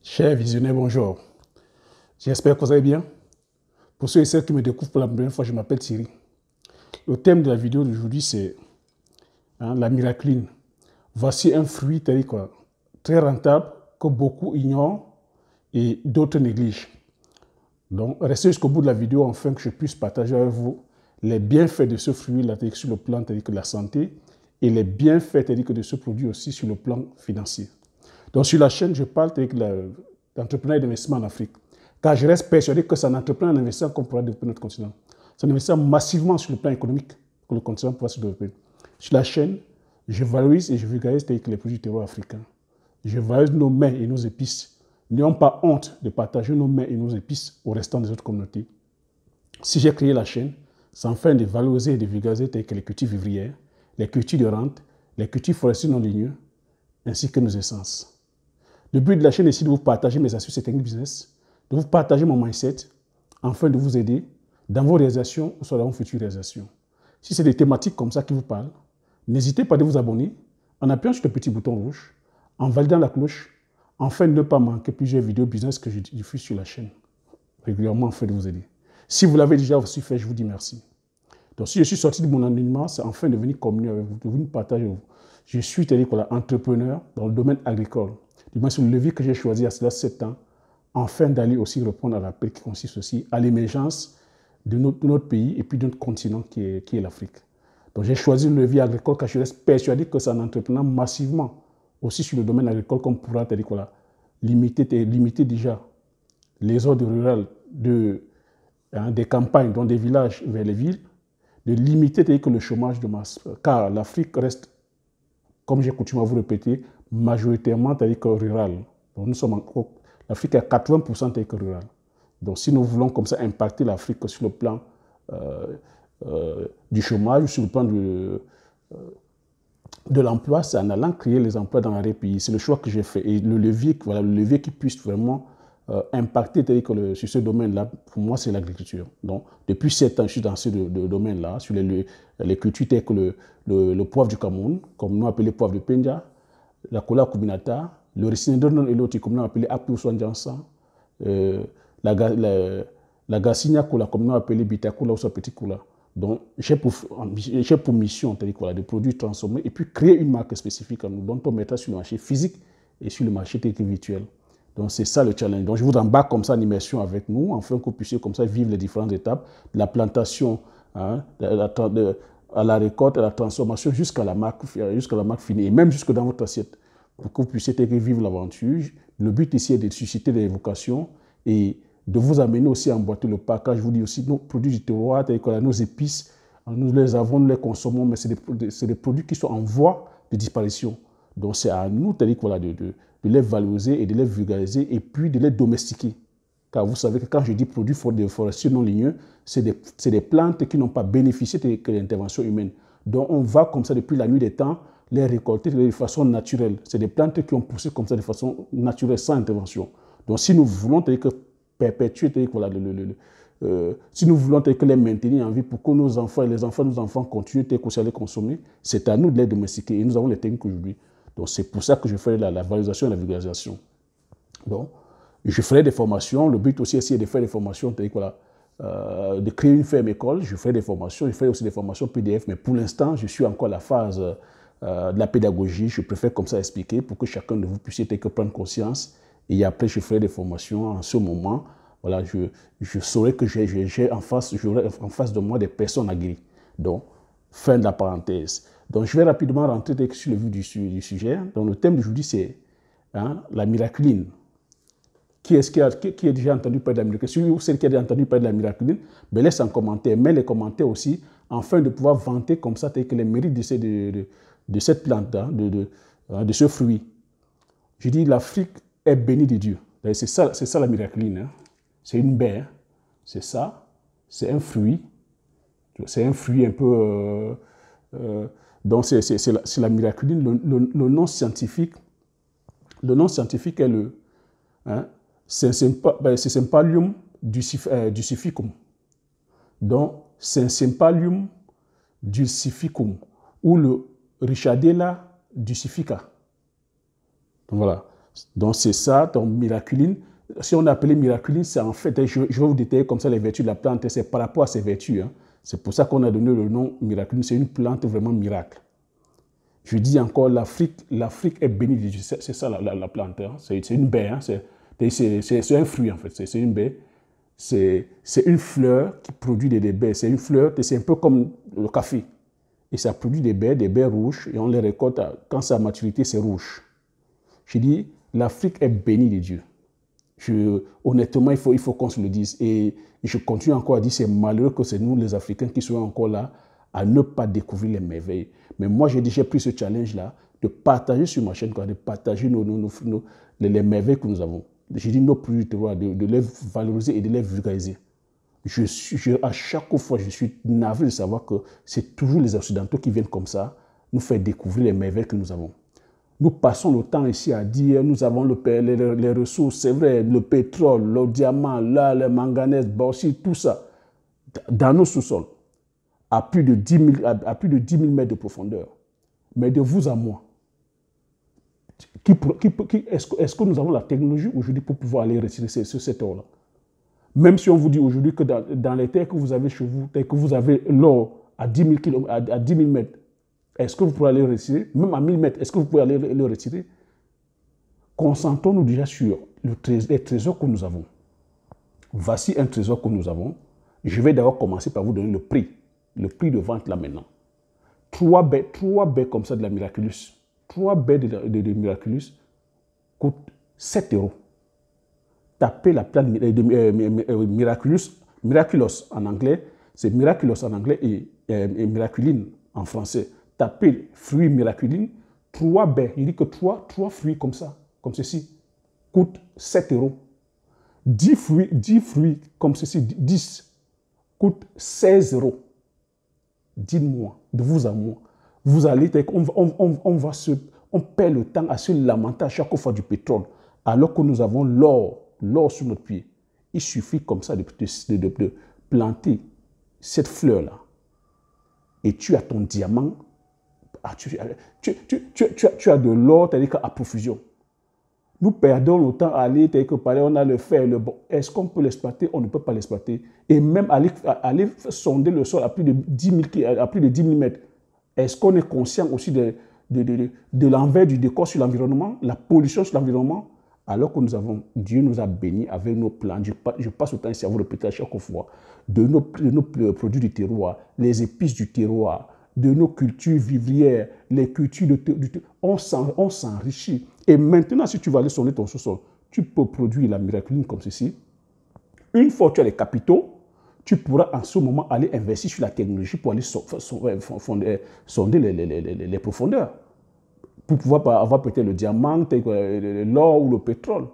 Chers visionnaires, bonjour. J'espère que vous allez bien. Pour ceux et celles qui me découvrent pour la première fois, je m'appelle Thierry. Le thème de la vidéo d'aujourd'hui, c'est la miraculine. Voici un fruit très rentable que beaucoup ignorent et d'autres négligent. Donc, restez jusqu'au bout de la vidéo afin que je puisse partager avec vous les bienfaits de ce fruit sur le plan de la santé et les bienfaits de ce produit aussi sur le plan financier. Donc, sur la chaîne, je parle d'entrepreneuriat d'investissement en Afrique. Car je reste persuadé que c'est en entreprenant, en investissant qu'on pourra développer notre continent. C'est en investissant massivement sur le plan économique que le continent pourra se développer. Sur la chaîne, je valorise et je vulgarise les produits du terroir africain. Je valorise nos mets et nos épices. N'ayons pas honte de partager nos mets et nos épices au restant des autres communautés. Si j'ai créé la chaîne, c'est afin de valoriser et de vulgariser les cultures vivrières, les cultures de rente, les cultures forestières non ligneux, ainsi que nos essences. Le but de la chaîne est ici de vous partager mes astuces et techniques business, de vous partager mon mindset, afin de vous aider dans vos réalisations ou dans vos futures réalisations. Si c'est des thématiques comme ça qui vous parlent, n'hésitez pas à vous abonner en appuyant sur le petit bouton rouge, en validant la cloche, afin de ne pas manquer plusieurs vidéos business que je diffuse sur la chaîne régulièrement afin de vous aider. Si vous l'avez déjà aussi fait, je vous dis merci. Donc si je suis sorti de mon anonymat, c'est afin de venir communier avec vous, de venir partager avec vous. Je suis entrepreneur dans le domaine agricole. Du moins, c'est le levier que j'ai choisi à cela 7 ans, afin d'aller aussi répondre à l'appel qui consiste aussi à l'émergence de notre pays et puis de notre continent qui est l'Afrique. Donc j'ai choisi le levier agricole car je reste persuadé que c'est en entreprenant massivement aussi sur le domaine agricole qu'on pourra limiter déjà les zones rurales des campagnes, dont des villages vers les villes, de limiter le chômage de masse. Car l'Afrique reste, comme j'ai coutume à vous répéter, majoritairement rural. Donc nous sommes l'Afrique est à 80% rural. Donc si nous voulons comme ça impacter l'Afrique sur le plan du chômage, sur le plan de l'emploi, c'est en allant créer les emplois dans les pays. C'est le choix que j'ai fait. Et le levier qui puisse vraiment impacter sur ce domaine-là, pour moi, c'est l'agriculture. Donc, depuis 7 ans, je suis dans ce domaine-là, sur les cultures telles que le poivre du Cameroun, comme nous appelons le poivre de Penja, la cola kubinata, le ricinodon et l'autre, comme nous appelons Apu Swanjansan, la gassinia cola, comme nous appelons Bitakula ou sa petit cola. Donc, j'ai pour mission de produits transformés et puis créer une marque spécifique à nous, dont on mettra sur le marché physique et sur le marché virtuel. Donc, c'est ça le challenge. Donc, je vous embarque comme ça en immersion avec nous, afin que vous puissiez comme ça vivre les différentes étapes de la plantation à la récolte, à la transformation jusqu'à la marque finie et même jusque dans votre assiette pour que vous puissiez vivre l'aventure. Le but ici est de susciter des vocations et de vous amener aussi à emboîter le pas. Car je vous dis aussi, nos produits du terroir, nos épices, nous les avons, nous les consommons, mais c'est des produits qui sont en voie de disparition. Donc, c'est à nous de les valoriser et de les vulgariser et puis de les domestiquer. Car vous savez que quand je dis produits forestiers non ligneux, c'est des plantes qui n'ont pas bénéficié de l'intervention humaine. Donc, on va comme ça depuis la nuit des temps les récolter de façon naturelle. C'est des plantes qui ont poussé comme ça de façon naturelle, sans intervention. Donc, si nous voulons perpétuer, si nous voulons les maintenir en vie pour que nos enfants et les enfants de nos enfants continuent à les consommer, c'est à nous de les domestiquer et nous avons les techniques aujourd'hui. Donc, c'est pour ça que je fais la valorisation et la vulgarisation. Donc, je ferai des formations. Le but aussi est de faire des formations, de créer une ferme école. Je ferai des formations, je ferai aussi des formations PDF, mais pour l'instant, je suis encore à la phase de la pédagogie. Je préfère comme ça expliquer pour que chacun de vous puissiez prendre conscience. Et après, je ferai des formations. En ce moment, voilà, je saurai que j'aurai en face de moi des personnes aguerries. Donc, fin de la parenthèse. Donc, je vais rapidement rentrer sur le vif du sujet. Donc, le thème d'aujourd'hui, c'est la miraculine. Qui a déjà entendu parler de la miraculine? Celui ou celle qui a déjà entendu parler de la miraculine, ben laisse un commentaire. Mets les commentaires aussi, afin de pouvoir vanter comme ça les mérites de cette plante, de ce fruit. Je dis, l'Afrique est bénie de Dieu. C'est ça la miraculine. C'est une baie. C'est ça. C'est un fruit. C'est un fruit un peu... donc, c'est la miraculine. Le nom scientifique est le Syncympalium dulcificum. Donc, Syncympalium dulcificum ou le Richardella dulcifica. Donc, voilà. Donc c'est ça, donc miraculine. Si on appelait miraculine, c'est en fait, je vais vous détailler comme ça les vertus de la plante, c'est par rapport à ses vertus. Hein. C'est pour ça qu'on a donné le nom miraculine, c'est une plante vraiment miracle. Je dis encore, l'Afrique est bénie de Dieu, c'est ça la plante, hein. C'est une baie, hein. C'est un fruit en fait, c'est une baie. C'est une fleur qui produit des baies, c'est une fleur, c'est un peu comme le café. Et ça produit des baies rouges, et on les récolte, quand c'est à maturité, c'est rouge. Je dis, l'Afrique est bénie de Dieu. Honnêtement, il faut qu'on se le dise. Et je continue encore à dire, c'est malheureux que c'est nous, les Africains, qui soyons encore là à ne pas découvrir les merveilles. Mais moi, j'ai pris ce challenge-là de partager sur ma chaîne, de partager les merveilles que nous avons. J'ai dit nos produits de terroir, de les valoriser et de les vulgariser. À chaque fois, je suis navré de savoir que c'est toujours les Occidentaux qui viennent comme ça nous faire découvrir les merveilles que nous avons. Nous passons le temps ici à dire nous avons les ressources, c'est vrai, le pétrole, le diamant, le manganèse, bauxite, tout ça, dans nos sous-sols, à plus de 10 000 mètres de profondeur. Mais de vous à moi, est-ce que nous avons la technologie aujourd'hui pour pouvoir aller retirer cet or-là? Même si on vous dit aujourd'hui que dans les terres que vous avez chez vous, que vous avez l'or à 10 000 mètres, est-ce que vous pouvez aller le retirer? Même à 1000 mètres, est-ce que vous pouvez aller le retirer? Concentrons-nous déjà sur les trésors que nous avons. Voici un trésor que nous avons. Je vais d'abord commencer par vous donner le prix de vente là maintenant. 3 baies comme ça de la Miraculous. 3 baies de Miraculous coûtent 7 €. Tapez la plante Miraculous en anglais, c'est Miraculous en anglais et Miraculine en français. Tapez fruits Miraculine, 3 baies, il dit que 3 fruits comme ça, comme ceci, coûtent 7 €. 10 fruits comme ceci, 10, coûtent 16 €. Dites-moi, de vous à moi, vous allez, on perd le temps à se lamenter à chaque fois du pétrole, alors que nous avons l'or sur notre pied. Il suffit comme ça de planter cette fleur-là. Et tu as ton diamant, tu as de l'or, c'est-à-dire qu'à profusion. Nous perdons le temps à aller, c'est-à-dire que on a le fer, le bon. Est-ce qu'on peut l'exploiter? On ne peut pas l'exploiter. Et même aller sonder le sol à plus de 10 000 mètres. Est-ce qu'on est conscient aussi de l'envers du décor sur l'environnement, la pollution sur l'environnement? Alors que Dieu nous a bénis avec nos plantes. Je passe le temps ici à vous répéter à chaque fois, de nos produits du terroir, les épices du terroir, de nos cultures vivrières, les cultures du terroir. On s'enrichit. Et maintenant, si tu vas aller sonder ton sous-sol, tu peux produire la miraculine comme ceci. Une fois que tu as les capitaux, tu pourras en ce moment aller investir sur la technologie pour aller sonder les profondeurs. Pour pouvoir avoir peut-être le diamant, l'or ou le pétrole.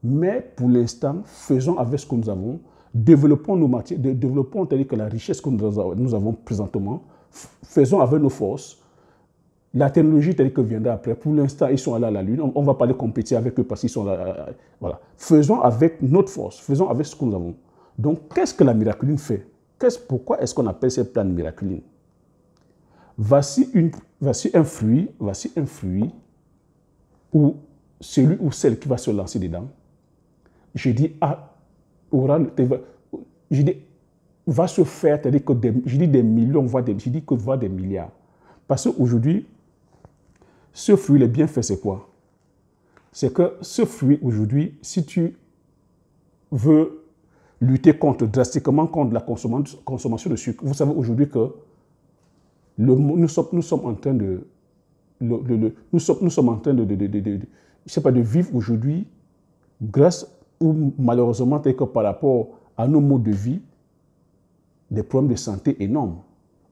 Mais pour l'instant, faisons avec ce que nous avons, développons nos matières, développons la richesse que nous avons présentement, faisons avec nos forces. La technologie telle que viendra après, pour l'instant, ils sont allés à la Lune, on ne va pas les compétir avec eux parce qu'ils sont là. Voilà. Faisons avec notre force, faisons avec ce que nous avons. Donc, qu'est-ce que la miraculine fait? Pourquoi est-ce qu'on appelle cette plante miraculine? Voici un fruit où celui ou celle qui va se lancer dedans, je dis, va se faire, c'est-à-dire que je dis des millions, je dis que voire des milliards. Parce qu'aujourd'hui, ce fruit, le bienfait, c'est quoi? C'est que ce fruit, aujourd'hui, si tu veux lutter drastiquement contre la consommation de sucre, vous savez aujourd'hui que nous sommes en train de vivre aujourd'hui grâce ou malheureusement que par rapport à nos modes de vie, des problèmes de santé énormes,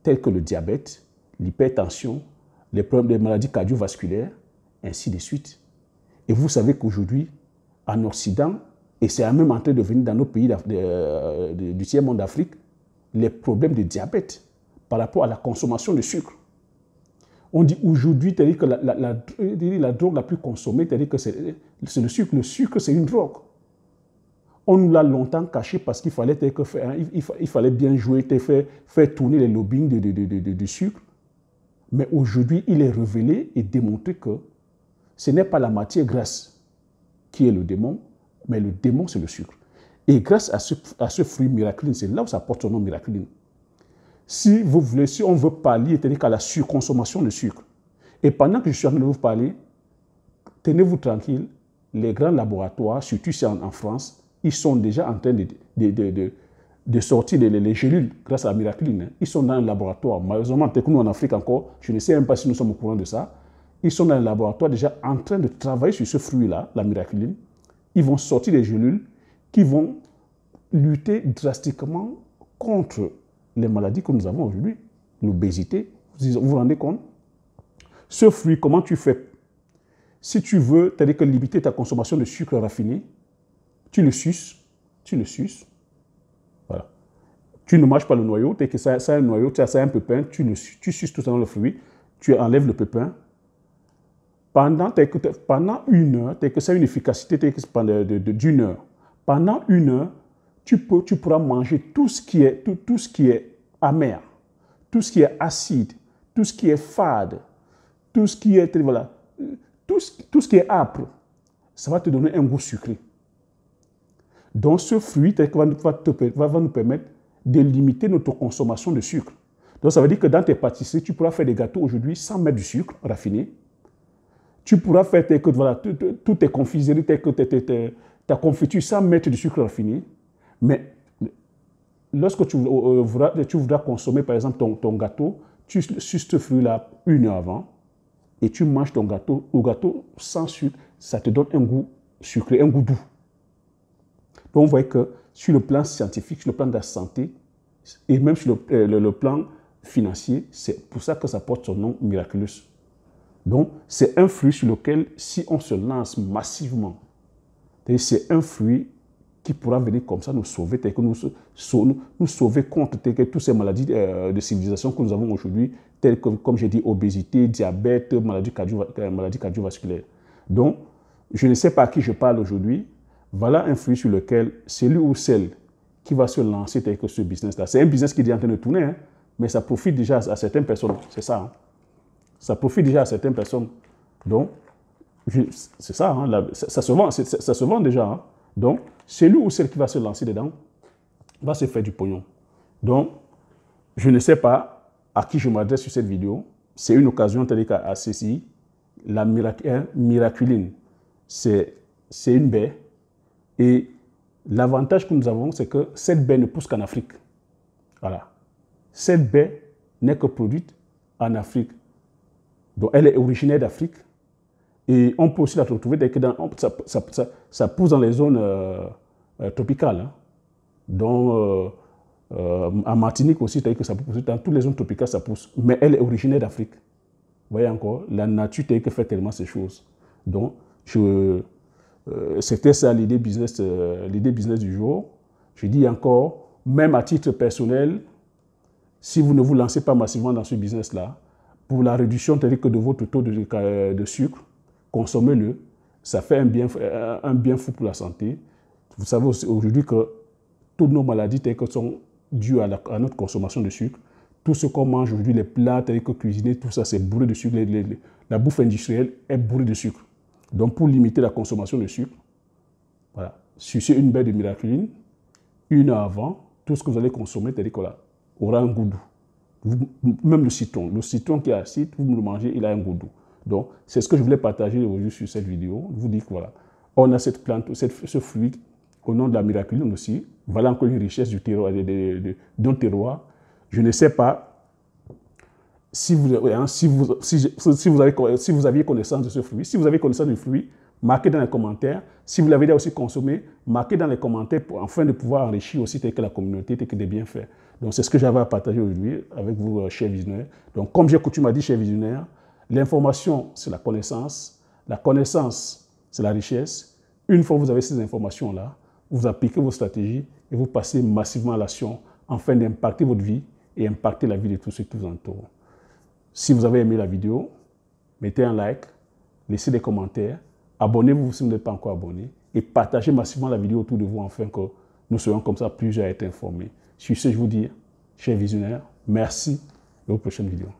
tels que le diabète, l'hypertension, les problèmes des maladies cardiovasculaires, ainsi de suite. Et vous savez qu'aujourd'hui, en Occident, et c'est même en train de venir dans nos pays du tiers-monde d'Afrique, les problèmes de diabète par rapport à la consommation de sucre. On dit aujourd'hui, c'est-à-dire que la drogue la plus consommée, c'est-à-dire que c'est le sucre. Le sucre, c'est une drogue. On nous l'a longtemps caché parce qu'il fallait, il fallait bien jouer, faire tourner les lobbying de sucre. Mais aujourd'hui, il est révélé et démontré que ce n'est pas la matière grasse qui est le démon, mais le démon, c'est le sucre. Et grâce à ce fruit miraculine, c'est là où ça porte son nom miraculine. Si vous voulez, si on veut pallier, c'est-à-dire qu'à la surconsommation de sucre, et pendant que je suis en train de vous parler, tenez-vous tranquille, les grands laboratoires, surtout ici en France, ils sont déjà en train de sortir les gélules grâce à la miraculine. Ils sont dans un laboratoire. Malheureusement, peut-être que nous en Afrique encore, je ne sais même pas si nous sommes au courant de ça. Ils sont dans un laboratoire déjà en train de travailler sur ce fruit-là, la miraculine. Ils vont sortir des gélules qui vont lutter drastiquement contre les maladies que nous avons aujourd'hui. L'obésité, vous vous rendez compte? Ce fruit, comment tu fais? Si tu veux, c'est-à-dire que limiter ta consommation de sucre raffiné, tu le suces, voilà. Tu ne manges pas le noyau, que ça a un noyau, ça a un pépin, tu suces tout dans le fruit, tu enlèves le pépin. Pendant une heure, que ça a une efficacité d'une heure. Pendant une heure, tu pourras manger tout ce qui est amer, tout ce qui est acide, tout ce qui est fade, tout ce qui est, voilà, tout ce qui est âpre. Ça va te donner un goût sucré. Donc, ce fruit va nous permettre de limiter notre consommation de sucre. Donc, ça veut dire que dans tes pâtisseries, tu pourras faire des gâteaux aujourd'hui sans mettre du sucre raffiné. Tu pourras faire toutes tes confiseries, ta confiture sans mettre du sucre raffiné. Mais lorsque tu voudras consommer, par exemple, ton gâteau, tu suces ce fruit-là une heure avant et tu manges ton gâteau. Le gâteau sans sucre, ça te donne un goût sucré, un goût doux. Donc, on voit que sur le plan scientifique, sur le plan de la santé et même sur le plan financier, c'est pour ça que ça porte son nom Miraculous. Donc, c'est un fruit sur lequel, si on se lance massivement, c'est un fruit qui pourra venir comme ça nous sauver, nous sauver contre toutes ces maladies de civilisation que nous avons aujourd'hui, telles que, comme j'ai dit, obésité, diabète, maladie cardiovasculaire. Donc, je ne sais pas à qui je parle aujourd'hui. Voilà un fruit sur lequel celui ou celle qui va se lancer tel que ce business-là. C'est un business qui est en train de tourner, hein, mais ça profite déjà à certaines personnes. C'est ça. Hein. Ça profite déjà à certaines personnes. Donc, c'est ça. Hein, ça se vend déjà. Hein. Donc, celui ou celle qui va se lancer dedans va se faire du pognon. Donc, je ne sais pas à qui je m'adresse sur cette vidéo. C'est une occasion telle qu'à ceci. La miraculine, c'est une baie. Et l'avantage que nous avons, c'est que cette baie ne pousse qu'en Afrique. Voilà. Cette baie n'est que produite en Afrique. Donc, elle est originaire d'Afrique. Et on peut aussi la retrouver dès que ça pousse dans les zones tropicales. Hein. Donc, en Martinique aussi, c'est-à-dire que ça pousse dans toutes les zones tropicales, ça pousse. Mais elle est originaire d'Afrique. Vous voyez encore, la nature fait tellement ces choses. Donc, c'était ça l'idée business du jour. Je dis encore, même à titre personnel, si vous ne vous lancez pas massivement dans ce business-là, pour la réduction de votre taux de sucre, consommez-le. Ça fait un bien fou pour la santé. Vous savez aujourd'hui que toutes nos maladies sont dues à notre consommation de sucre. Tout ce qu'on mange aujourd'hui, les plats tels que cuisiner, tout ça, c'est bourré de sucre. La bouffe industrielle est bourrée de sucre. Donc, pour limiter la consommation de sucre, voilà, sucez une baie de miraculine, une heure avant, tout ce que vous allez consommer, aura un goût doux. Même le citron qui est acide, vous le mangez, il a un goût doux. Donc, c'est ce que je voulais partager aujourd'hui sur cette vidéo. Je vous dis que voilà, on a cette plante, ce fruit au nom de la miraculine aussi. Voilà encore une richesse du terroir, d'un terroir. Je ne sais pas si vous aviez connaissance de ce fruit. Si vous avez connaissance du fruit, marquez dans les commentaires. Si vous l'avez déjà aussi consommé, marquez dans les commentaires afin de pouvoir enrichir aussi la communauté, des bienfaits. Donc, c'est ce que j'avais à partager aujourd'hui avec vous, chers visionnaires. Donc, comme j'ai coutume à dire, chers visionnaires, l'information, c'est la connaissance. La connaissance, c'est la richesse. Une fois que vous avez ces informations-là, vous appliquez vos stratégies et vous passez massivement à l'action afin d'impacter votre vie et impacter la vie de tous ceux qui vous entourent. Si vous avez aimé la vidéo, mettez un like, laissez des commentaires, abonnez-vous si vous n'êtes pas encore abonné et partagez massivement la vidéo autour de vous afin que nous soyons comme ça plusieurs à être informés. Sur ce, je vous dis, chers visionnaires, merci et aux prochaines vidéos.